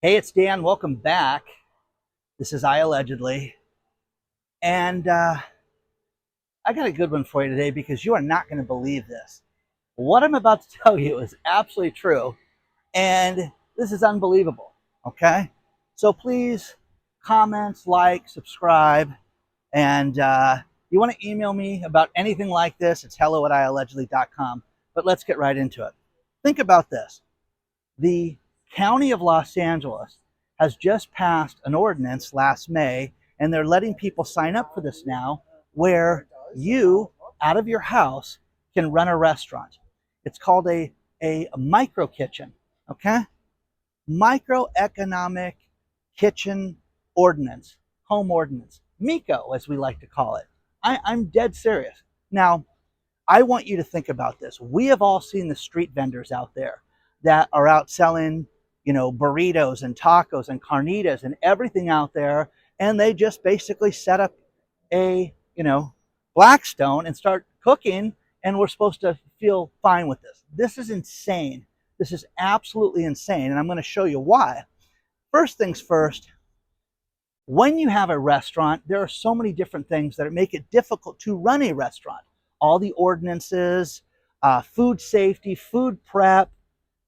Hey, it's Dan. Welcome back. This is iAllegedly. And I got a good one for you today because you are not going to believe this. What I'm about to tell you is absolutely true. And this is unbelievable. Okay? So please comment, like, subscribe. And you want to email me about anything like this, it's hello@iallegedly.com. But let's get right into it. Think about this. The County of Los Angeles has just passed an ordinance last May, and they're letting people sign up for this now, where you, out of your house, can run a restaurant. It's called a micro kitchen, okay? Microeconomic kitchen ordinance, home ordinance, MICO, as we like to call it. I'm dead serious. Now, I want you to think about this. We have all seen the street vendors out there that are out selling, burritos and tacos and carnitas and everything out there. And they just basically set up a, Blackstone and start cooking. And we're supposed to feel fine with this. This is insane. This is absolutely insane. And I'm going to show you why. First things first, when you have a restaurant, there are so many different things that make it difficult to run a restaurant. All the ordinances, food safety, food prep,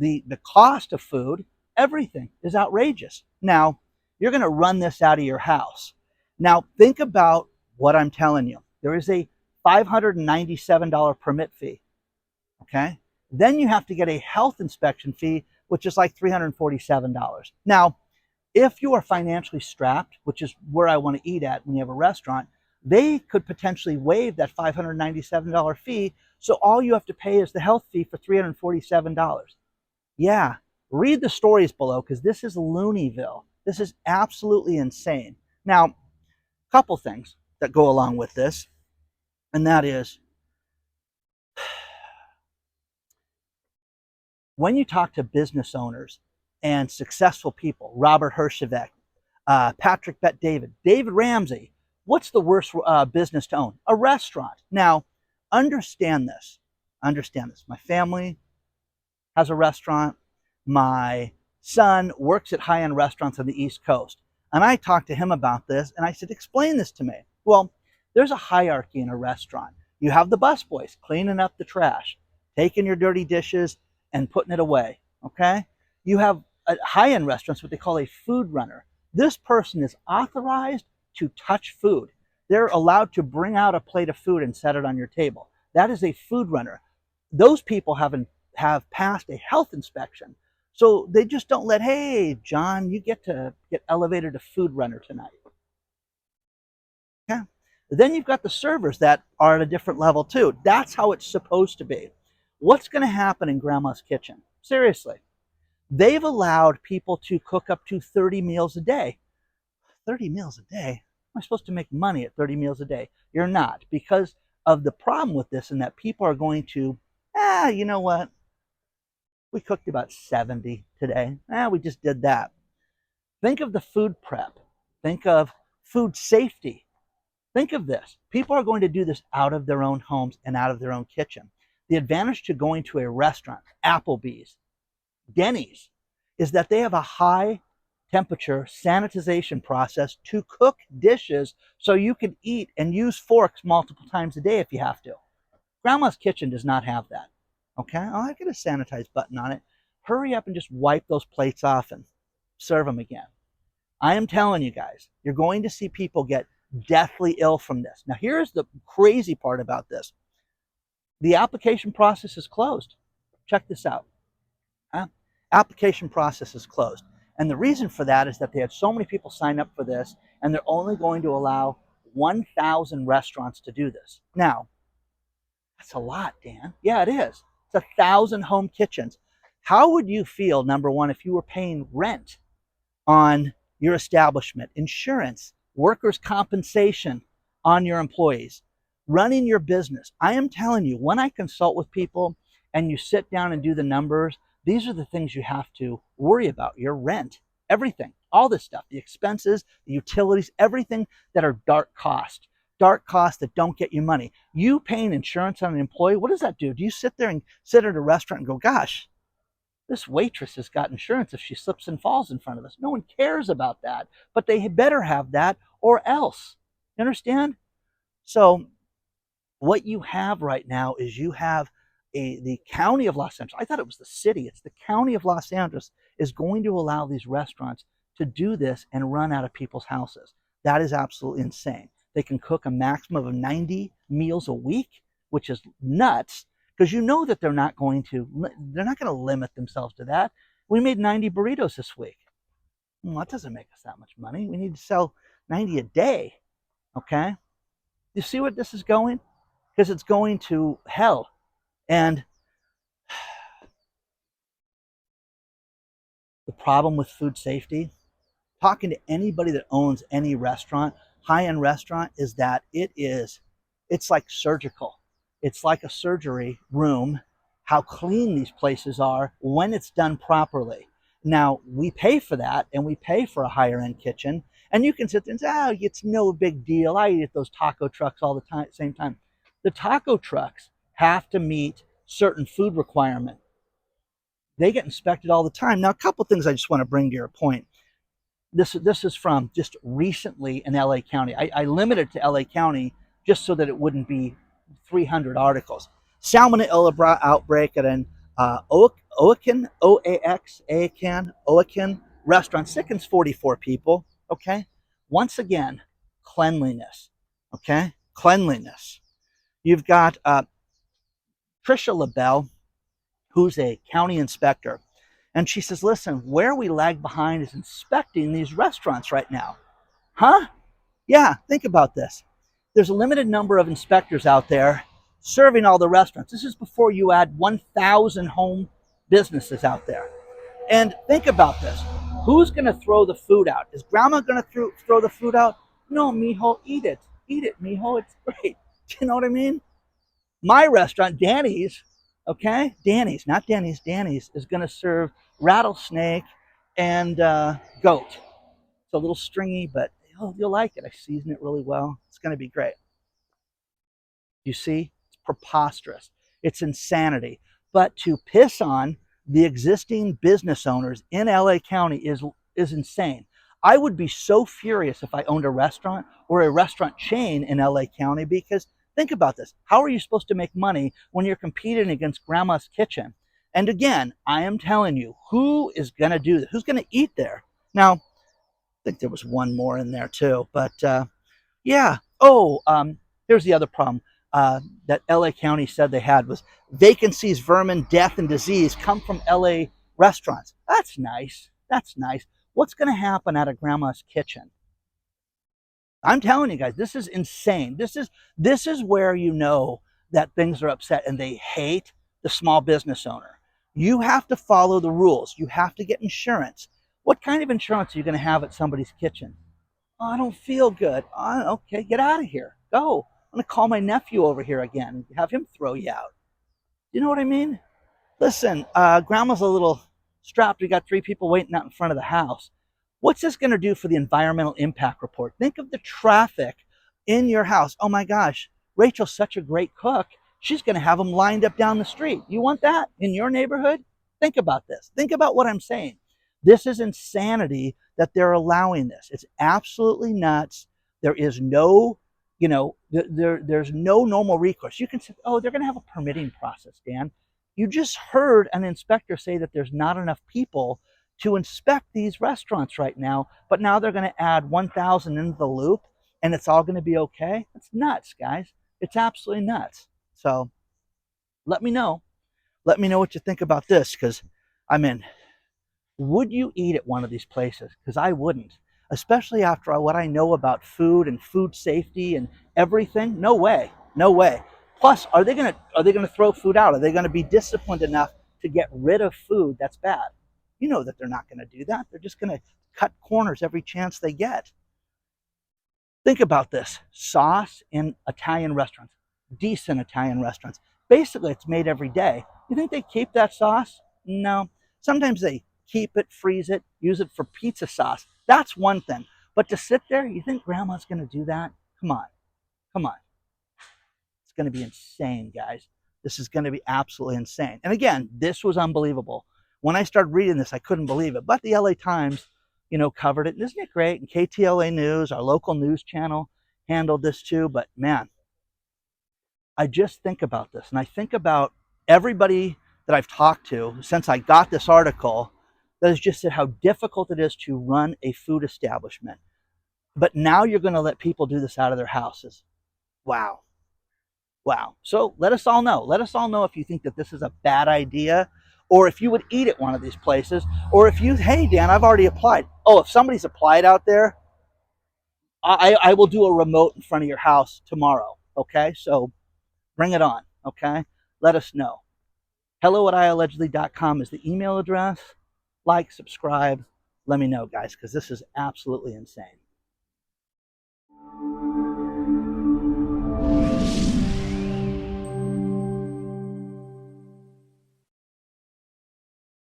the cost of food, everything is outrageous. Now, you're going to run this out of your house. Now, think about what I'm telling you. There is a $597 permit fee, okay? Then you have to get a health inspection fee, which is like $347. Now, if you are financially strapped, which is where I want to eat at when you have a restaurant, they could potentially waive that $597 fee, so all you have to pay is the health fee for $347. Yeah, read the stories below because this is Looneyville. This is absolutely insane. Now, a couple things that go along with this, and that is when you talk to business owners and successful people, Robert Herjavec, Patrick Bet-David, David Ramsey, what's the worst business to own? A restaurant. Now, understand this. Understand this. My family has a restaurant. My son works at high-end restaurants on the East Coast. And I talked to him about this, and I said, explain this to me. Well, there's a hierarchy in a restaurant. You have the busboys cleaning up the trash, taking your dirty dishes and putting it away, okay? You have high-end restaurants, what they call a food runner. This person is authorized to touch food. They're allowed to bring out a plate of food and set it on your table. That is a food runner. Those people have passed a health inspection. So they just don't let, hey, John, you get to get elevated to food runner tonight. Okay? Then you've got the servers that are at a different level too. That's how it's supposed to be. What's going to happen in Grandma's Kitchen? Seriously. They've allowed people to cook up to 30 meals a day. 30 meals a day? Am I supposed to make money at 30 meals a day? You're not, because of the problem with this, and that people are going to, you know what? We cooked about 70 today. We just did that. Think of the food prep. Think of food safety. Think of this. People are going to do this out of their own homes and out of their own kitchen. The advantage to going to a restaurant, Applebee's, Denny's, is that they have a high temperature sanitization process to cook dishes so you can eat and use forks multiple times a day if you have to. Grandma's Kitchen does not have that. Okay? Oh, I get a sanitize button on it. Hurry up and just wipe those plates off and serve them again. I am telling you guys, you're going to see people get deathly ill from this. Now, here's the crazy part about this. The application process is closed. Check this out. Application process is closed. And the reason for that is that they had so many people sign up for this, and they're only going to allow 1,000 restaurants to do this. Now, that's a lot, Dan. Yeah, it is. It's 1,000 home kitchens. How would you feel, number one, if you were paying rent on your establishment, insurance, workers' compensation on your employees, running your business? I am telling you, when I consult with people and you sit down and do the numbers, these are the things you have to worry about. Your rent, everything, all this stuff, the expenses, the utilities, everything that are dark costs that don't get you money. You paying insurance on an employee, what does that do? Do you sit there and sit at a restaurant and go, gosh, This waitress has got insurance if she slips and falls in front of us. No one cares about that, but they better have that or else. You understand? So what you have right now is you have the county of Los Angeles. I thought it was the city. It's the county of Los Angeles is going to allow these restaurants to do this and run out of people's houses. That is absolutely insane. They can cook a maximum of 90 meals a week, which is nuts, because you know that they're not going to limit themselves to that. We made 90 burritos this week. Well, that doesn't make us that much money. We need to sell 90 a day. Okay? You see what this is going? Because it's going to hell. And the problem with food safety, talking to anybody that owns any restaurant, high-end restaurant, is that it's like surgical. It's like a surgery room, how clean these places are when it's done properly. Now, we pay for that, and we pay for a higher-end kitchen, and you can sit there and say, oh, it's no big deal. I eat at those taco trucks all the time, same time. The taco trucks have to meet certain food requirements. They get inspected all the time. Now, a couple things I just want to bring to your point. This is from just recently in LA County. I limited to LA County just so that it wouldn't be 300 articles. Salmonella outbreak at an Oaken restaurant. Sickens 44 people. Okay. Once again, cleanliness. Okay. Cleanliness. You've got Tricia LaBelle, who's a county inspector. And she says, listen, where we lag behind is inspecting these restaurants right now. Huh? Yeah, think about this. There's a limited number of inspectors out there serving all the restaurants. This is before you add 1,000 home businesses out there. And think about this. Who's going to throw the food out? Is grandma going to throw the food out? No, mijo, eat it. Eat it, mijo. It's great. Do you know what I mean? My restaurant, Danny's, okay? Danny's, not Denny's. Danny's is going to serve rattlesnake and goat. It's a little stringy, but you'll like it. I season it really well. It's going to be great. You see? It's preposterous. It's insanity. But to piss on the existing business owners in LA County is insane. I would be so furious if I owned a restaurant or a restaurant chain in LA County, because think about this. How are you supposed to make money when you're competing against Grandma's Kitchen? And again, I am telling you, who is going to do this? Who's going to eat there? Now, I think there was one more in there too, but yeah. Oh, here's the other problem that LA County said they had was vacancies, vermin, death, and disease come from LA restaurants. That's nice. That's nice. What's going to happen at a Grandma's Kitchen? I'm telling you guys, this is insane. This is where you know that things are upset and they hate the small business owner. You have to follow the rules. You have to get insurance. What kind of insurance are you going to have at somebody's kitchen? Oh, I don't feel good. Oh, okay, get out of here. Go. I'm going to call my nephew over here again and have him throw you out. You know what I mean? Listen, Grandma's a little strapped. We got 3 people waiting out in front of the house. What's this going to do for the environmental impact report? Think of the traffic in your house. Oh my gosh, Rachel's such a great cook. She's going to have them lined up down the street. You want that in your neighborhood? Think about this. Think about what I'm saying. This is insanity that they're allowing this. It's absolutely nuts. There is no, there's no normal recourse. You can say, oh, they're going to have a permitting process, Dan. You just heard an inspector say that there's not enough people to inspect these restaurants right now, but now they're going to add 1,000 into the loop and it's all going to be okay. It's nuts, guys. It's absolutely nuts. So let me know. Let me know what you think about this, because would you eat at one of these places? Because I wouldn't, especially after what I know about food and food safety and everything. No way. No way. Plus, are they going to throw food out? Are they going to be disciplined enough to get rid of food that's bad? You know that they're not going to do that. They're just going to cut corners every chance they get. Think about this. Sauce in Italian restaurants, decent Italian restaurants. Basically, it's made every day. You think they keep that sauce? No. Sometimes they keep it, freeze it, use it for pizza sauce. That's one thing. But to sit there, you think Grandma's going to do that? Come on. Come on. It's going to be insane, guys. This is going to be absolutely insane. And again, this was unbelievable. When I started reading this, I couldn't believe it. But the LA Times, covered it. And isn't it great? And KTLA News, our local news channel, handled this too. But man, I just think about this. And I think about everybody that I've talked to since I got this article that has just said how difficult it is to run a food establishment. But now you're going to let people do this out of their houses. Wow. Wow. So let us all know. Let us all know if you think that this is a bad idea, or if you would eat at one of these places, or if you, hey, Dan, I've already applied. Oh, if somebody's applied out there, I will do a remote in front of your house tomorrow. Okay? So bring it on. Okay? Let us know. hello@iallegedly.com is the email address. Like, subscribe. Let me know, guys, because this is absolutely insane.